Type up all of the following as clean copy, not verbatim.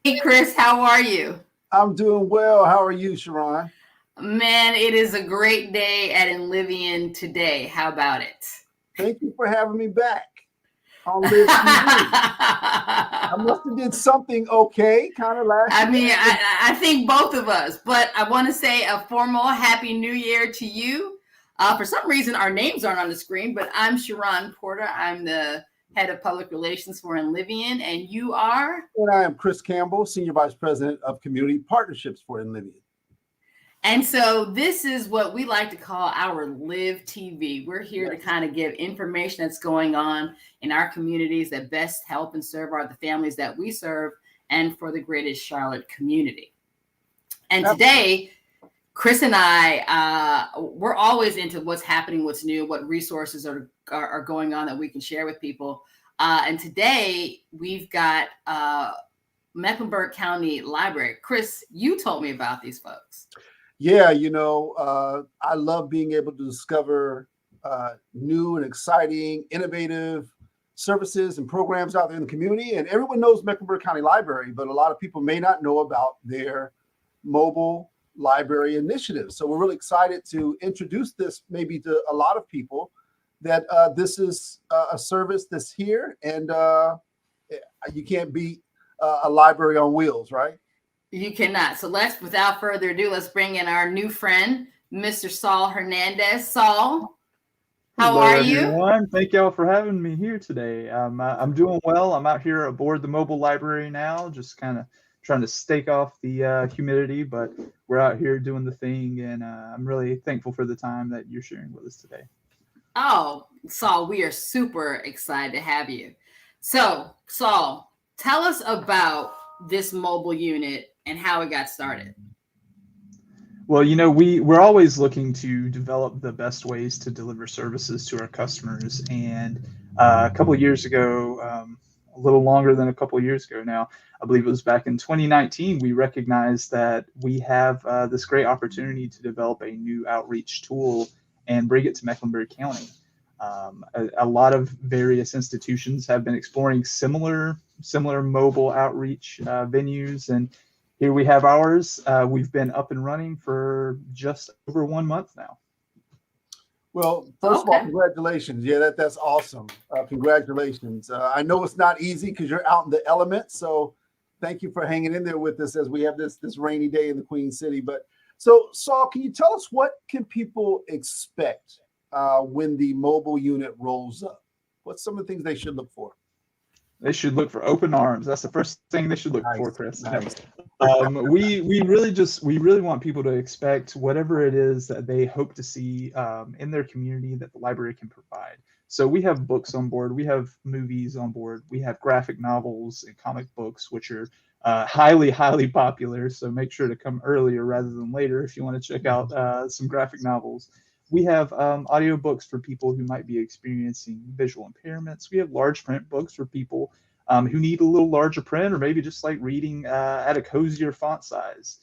Hey, Chris, how are you? I'm doing well. How are you, Sharon? Man, it is a great day at Enlivian today. How about it? Thank you for having me back on Live TV. I must have did something okay kind of last I year. mean, I think both of us, but I want to say a formal Happy New Year to you. For some reason, our names aren't on the screen, but I'm Sharon Porter. I'm the head of public relations for Enlivian, and you are? And I am Chris Campbell, Senior Vice President of Community Partnerships for Enlivian. And so this is what we like to call our Live TV. We're here to Yes. kind of give information that's going on in our communities that best help and serve the families that we serve and for the greater Charlotte community. And Absolutely. today, Chris and we're always into what's happening, what's new, what resources are going on that we can share with people. And today we've got Mecklenburg County Library. Chris, you told me about these folks. Yeah, I love being able to discover new and exciting, innovative services and programs out there in the community. And everyone knows Mecklenburg County Library, but a lot of people may not know about their mobile library initiative. So we're really excited to introduce this maybe to a lot of people that this is a service that's here and you can't beat a library on wheels, right? You cannot. So without further ado, let's bring in our new friend, Mr. Saul Hernandez. Saul, how Hello, are you? everyone. Thank y'all for having me here today. I'm doing well. I'm out here aboard the mobile library now, just kind of trying to stake off the humidity, but we're out here doing the thing, and I'm really thankful for the time that you're sharing with us today. Oh, Saul, we are super excited to have you. So, Saul, tell us about this mobile unit and how it got started. Well, we're always looking to develop the best ways to deliver services to our customers. And a couple of years ago, a little longer than a couple of years ago now, I believe it was back in 2019, we recognized that we have this great opportunity to develop a new outreach tool and bring it to Mecklenburg County. A lot of various institutions have been exploring similar mobile outreach venues, and here we have ours. We've been up and running for just over 1 month now. Well, first of all, Okay. congratulations. Yeah, that's awesome. Congratulations. I know it's not easy because you're out in the elements. So thank you for hanging in there with us as we have this rainy day in the Queen City. But so, Saul, can you tell us what can people expect when the mobile unit rolls up? What's some of the things they should look for? They should look for open arms. That's the first thing they should look for, Nice, Chris. No, nice. we really want people to expect whatever it is that they hope to see in their community that the library can provide. So we have books on board, we have movies on board, we have graphic novels and comic books, which are highly popular. So make sure to come earlier rather than later if you want to check out some graphic novels. We have audiobooks for people who might be experiencing visual impairments. We have large print books for people who need a little larger print or maybe just like reading at a cozier font size.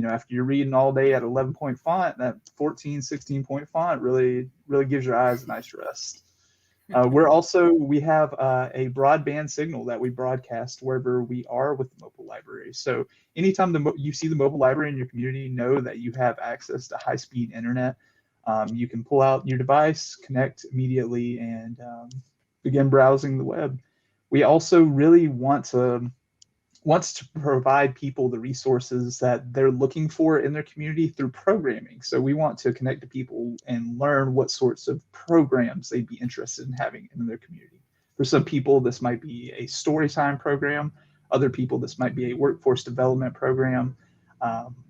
After you're reading all day at 11 point font, that 14, 16 point font really gives your eyes a nice rest. We have a broadband signal that we broadcast wherever we are with the mobile library. So anytime you see the mobile library in your community, know that you have access to high speed internet. You can pull out your device, connect immediately, and begin browsing the web. We also really wants to provide people the resources that they're looking for in their community through programming. So we want to connect to people and learn what sorts of programs they'd be interested in having in their community. For some people, this might be a story time program. Other people, this might be a workforce development program.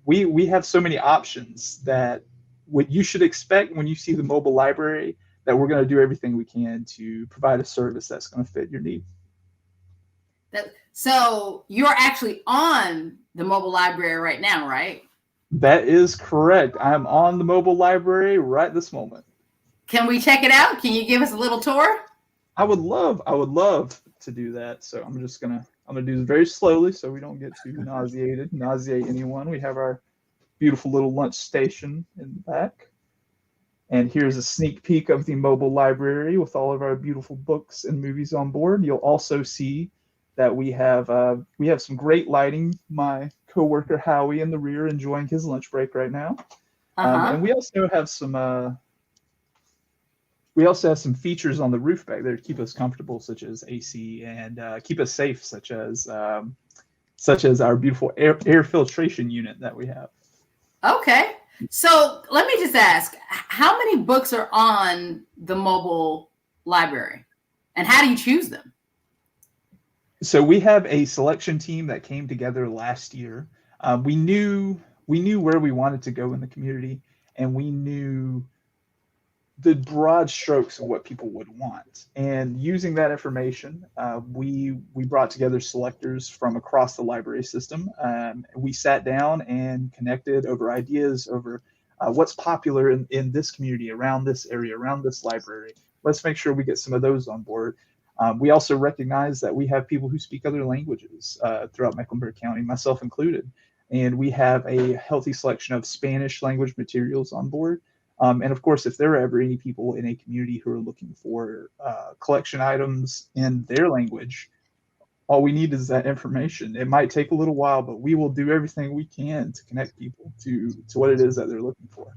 We have so many options that what you should expect when you see the mobile library that we're going to do everything we can to provide a service that's going to fit your need. So you're actually on the mobile library right now, right? That is correct. I'm on the mobile library right this moment. Can we check it out? Can you give us a little tour? I would love to do that. So I'm gonna do this very slowly so we don't get too nauseate anyone. We have our beautiful little lunch station in the back. And here's a sneak peek of the mobile library with all of our beautiful books and movies on board. You'll also see that we have some great lighting. My coworker Howie in the rear enjoying his lunch break right now. Uh-huh. And we also have some features on the roof back there to keep us comfortable, such as AC, and keep us safe, such as our beautiful air filtration unit that we have. Okay. So let me just ask, how many books are on the mobile library, and how do you choose them? So we have a selection team that came together last year. We knew where we wanted to go in the community, and we knew the broad strokes of what people would want. And using that information, we brought together selectors from across the library system. We sat down and connected over ideas over what's popular in this community, around this area, around this library. Let's make sure we get some of those on board. We also recognize that we have people who speak other languages throughout Mecklenburg County, myself included. And we have a healthy selection of Spanish language materials on board. And of course, if there are ever any people in a community who are looking for collection items in their language, all we need is that information. It might take a little while, but we will do everything we can to connect people to what it is that they're looking for.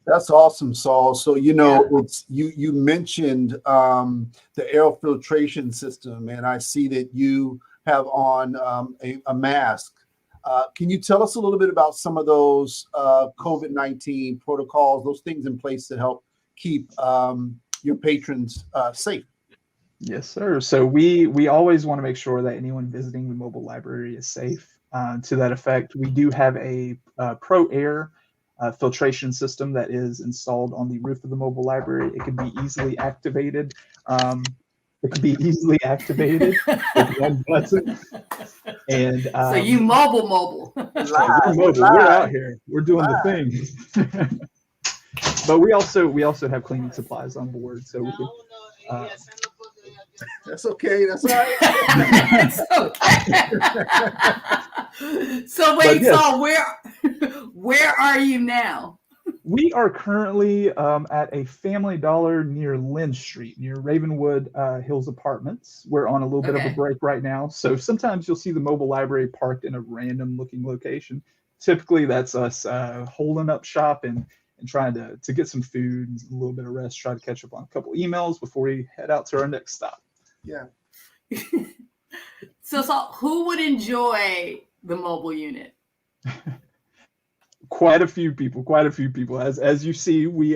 That's awesome, Saul. So, it's you mentioned the air filtration system, and I see that you have on a mask. Can you tell us a little bit about some of those COVID-19 protocols, those things in place to help keep your patrons safe? Yes, sir. So we always want to make sure that anyone visiting the mobile library is safe. To that effect, we do have a Pro Air filtration system that is installed on the roof of the mobile library. It can be easily activated. With one button. And so you mobile. We're out here. We're doing the thing. But we also have cleaning supplies on board, so we can. That's okay. That's all right. That's okay. So wait, yes. Saul, where are you now? We are currently at a Family Dollar near Lynn Street, near Ravenwood Hills Apartments. We're on a little bit of a break right now, so sometimes you'll see the mobile library parked in a random looking location. Typically, that's us holding up shop and trying to get some food, a little bit of rest, try to catch up on a couple emails before we head out to our next stop. Yeah. So who would enjoy the mobile unit? Quite a few people. As you see, we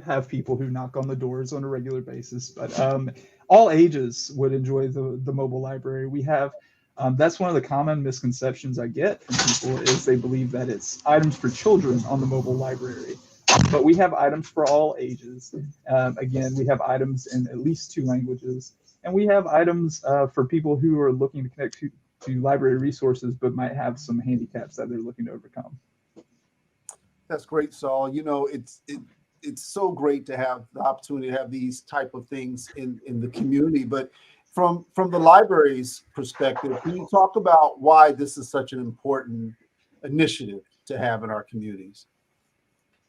have people who knock on the doors on a regular basis, but all ages would enjoy the mobile library. We have that's one of the common misconceptions I get from people is they believe that it's items for children on the mobile library, but we have items for all ages. Again, we have items in at least 2 languages, and we have items for people who are looking to connect to library resources but might have some handicaps that they're looking to overcome. That's great, Saul. It's so great to have the opportunity to have these type of things in the community. But from the library's perspective, can you talk about why this is such an important initiative to have in our communities?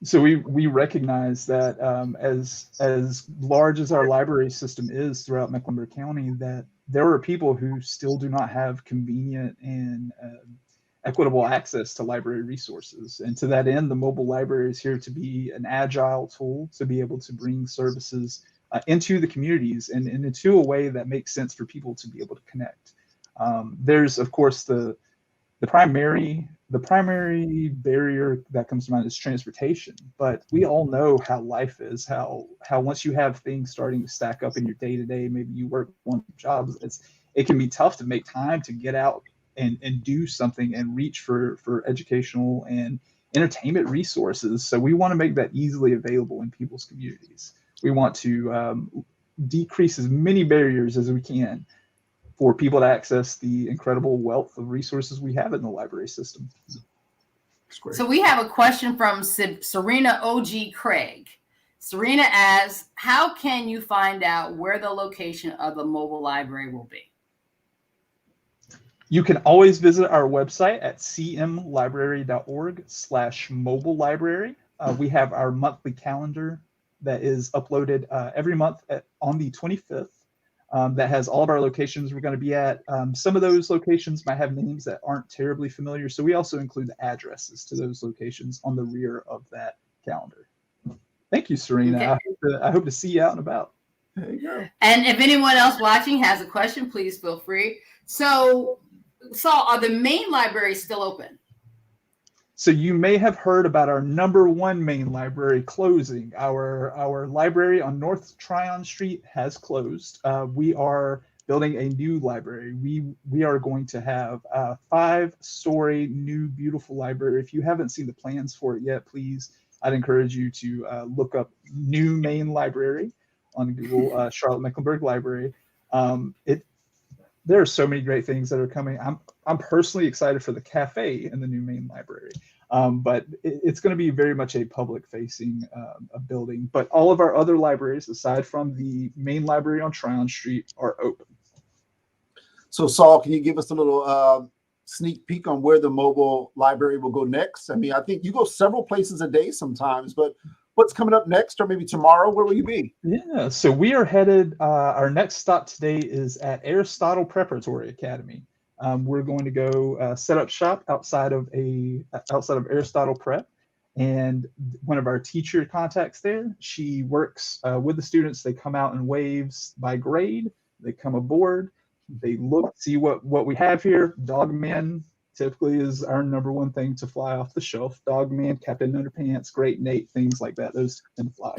So we recognize that as large as our library system is throughout Mecklenburg County, that there are people who still do not have convenient and equitable access to library resources. And to that end, the mobile library is here to be an agile tool to be able to bring services into the communities and into a way that makes sense for people to be able to connect. There's, of course, the primary barrier that comes to mind is transportation. But we all know how life is, how once you have things starting to stack up in your day-to-day, maybe you work one job, it can be tough to make time to get out and do something and reach for educational and entertainment resources. So we want to make that easily available in people's communities. We want to decrease as many barriers as we can for people to access the incredible wealth of resources we have in the library system. So we have a question from Serena O.G. Craig. Serena asks, how can you find out where the location of the mobile library will be? You can always visit our website at cmlibrary.org/mobile library. We have our monthly calendar that is uploaded every month on the 25th. that has all of our locations we're going to be at. Some of those locations might have names that aren't terribly familiar, so we also include the addresses to those locations on the rear of that calendar. Thank you, Serena. Okay. I hope to see you out and about. There you go. And if anyone else watching has a question, please feel free. So, Saul, are the main libraries still open? So you may have heard about our #1 main library closing. Our library on North Tryon Street has closed. We are building a new library. We are going to have a 5-story new beautiful library. If you haven't seen the plans for it yet, please, I'd encourage you to look up new main library on Google, Charlotte Mecklenburg Library. There are so many great things that are coming. I'm personally excited for the cafe in the new main library, but it's going to be very much a public-facing building. But all of our other libraries, aside from the main library on Tryon Street, are open. So, Saul, can you give us a little sneak peek on where the mobile library will go next? I mean, I think you go several places a day sometimes, but what's coming up next, or maybe tomorrow? Where will you be? Yeah, so we are headed, our next stop today is at Aristotle Preparatory Academy. We're going to go set up shop outside of Aristotle Prep. And one of our teacher contacts there, she works with the students. They come out in waves by grade. They come aboard. They look, see what we have here. Dogman typically is our #1 thing to fly off the shelf. Dogman, Captain Underpants, Great Nate, things like that. Those can fly.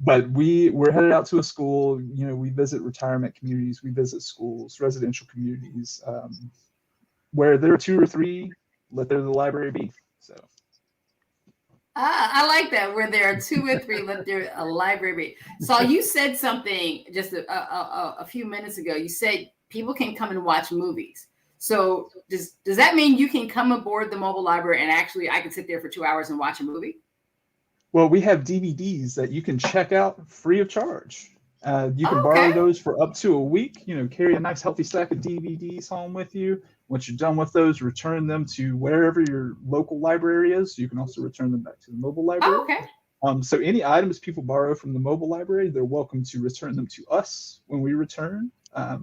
But we're headed out to a school. You know, we visit retirement communities, we visit schools, residential communities, where there are 2 or 3, let there the library be. So. I like that. Where there are 2 or 3, let there a library be. So you said something just a few minutes ago. You said people can come and watch movies. So does that mean you can come aboard the mobile library and actually I can sit there for 2 hours and watch a movie? Well, we have DVDs that you can check out free of charge. You can borrow those for up to a week. You know, carry a nice healthy stack of DVDs home with you. Once you're done with those, return them to wherever your local library is. You can also return them back to the mobile library. Oh, okay. So any items people borrow from the mobile library, they're welcome to return them to us when we return.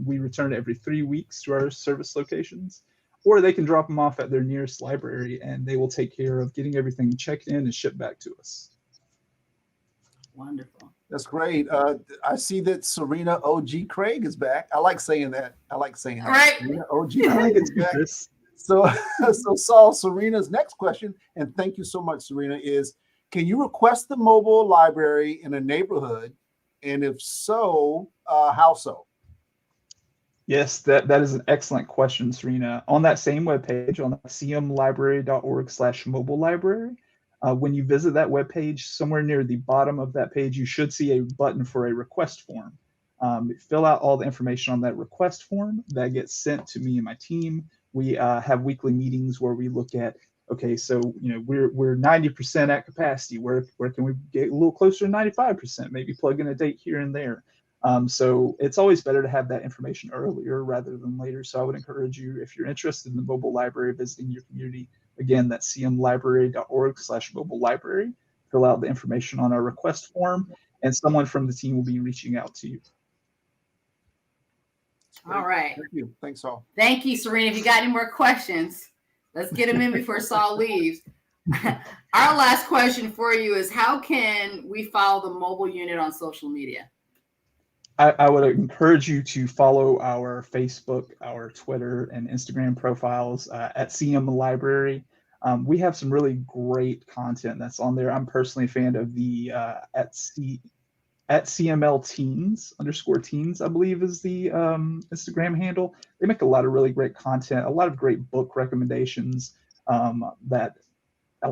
We return every 3 weeks to our service locations, or they can drop them off at their nearest library and they will take care of getting everything checked in and shipped back to us. Wonderful. That's great. I see that Serena OG Craig is back. I like saying that. Right. Serena OG Craig is back. So Saul, Serena's next question, and thank you so much, Serena, is can you request the mobile library in a neighborhood? And if so, how so? Yes, that is an excellent question, Serena. On that same webpage, on cmlibrary.org/mobile library, when you visit that webpage, somewhere near the bottom of that page, you should see a button for a request form. Fill out all the information on that request form. That gets sent to me and my team. We have weekly meetings where we look at, okay, so you know we're 90% at capacity. Where can we get a little closer to 95%? Maybe plug in a date here and there. So it's always better to have that information earlier rather than later. So I would encourage you, if you're interested in the mobile library, visiting your community, again, that's cmlibrary.org/mobile library. Fill out the information on our request form, and someone from the team will be reaching out to you. All right. Thank you. Thanks, Saul. Thank you, Serena. If you got any more questions, let's get them in before Saul leaves. Our last question for you is, how can we follow the mobile unit on social media? I would encourage you to follow our Facebook, our Twitter, and Instagram profiles at CM Library. We have some really great content that's on there. I'm personally a fan of the at CML Teens _teens, I believe is the Instagram handle. They make a lot of really great content, a lot of great book recommendations, a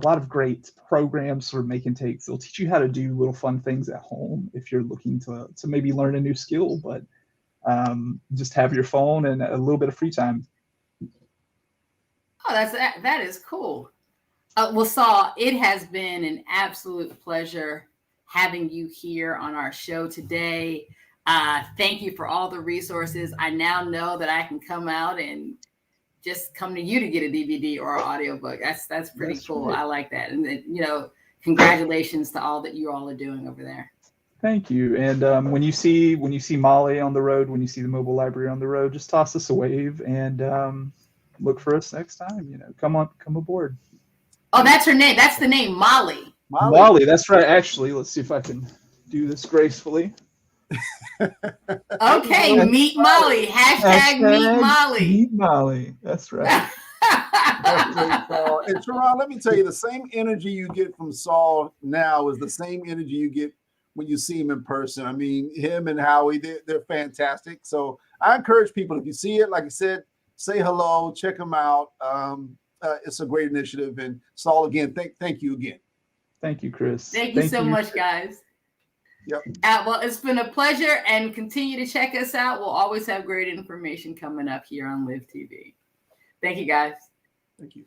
lot of great programs for make and takes. They'll teach you how to do little fun things at home if you're looking to maybe learn a new skill, but just have your phone and a little bit of free time. Oh, that is cool. Well, Saul, it has been an absolute pleasure having you here on our show today. Thank you for all the resources. I now know that I can come out and just come to you to get a DVD or an audiobook. That's pretty cool. Right. I like that. And then, congratulations to all that you all are doing over there. Thank you. And when you see MoLi on the road, when you see the mobile library on the road, just toss us a wave and look for us next time. Come aboard. Oh, that's her name. That's the name, MoLi. MoLi, that's right. Actually, let's see if I can do this gracefully. Okay, meet MoLi. Hashtag meet MoLi. Meet MoLi. That's right. That's great, Saul. And Teron, let me tell you, the same energy you get from Saul now is the same energy you get when you see him in person. I mean, him and Howie, they're fantastic. So I encourage people, if you see it, like I said, say hello, check them out. It's a great initiative. And Saul, again, thank you again. Thank you, Chris. Thank you so much, guys. Yep. Well, it's been a pleasure, and continue to check us out. We'll always have great information coming up here on Live TV. Thank you, guys. Thank you.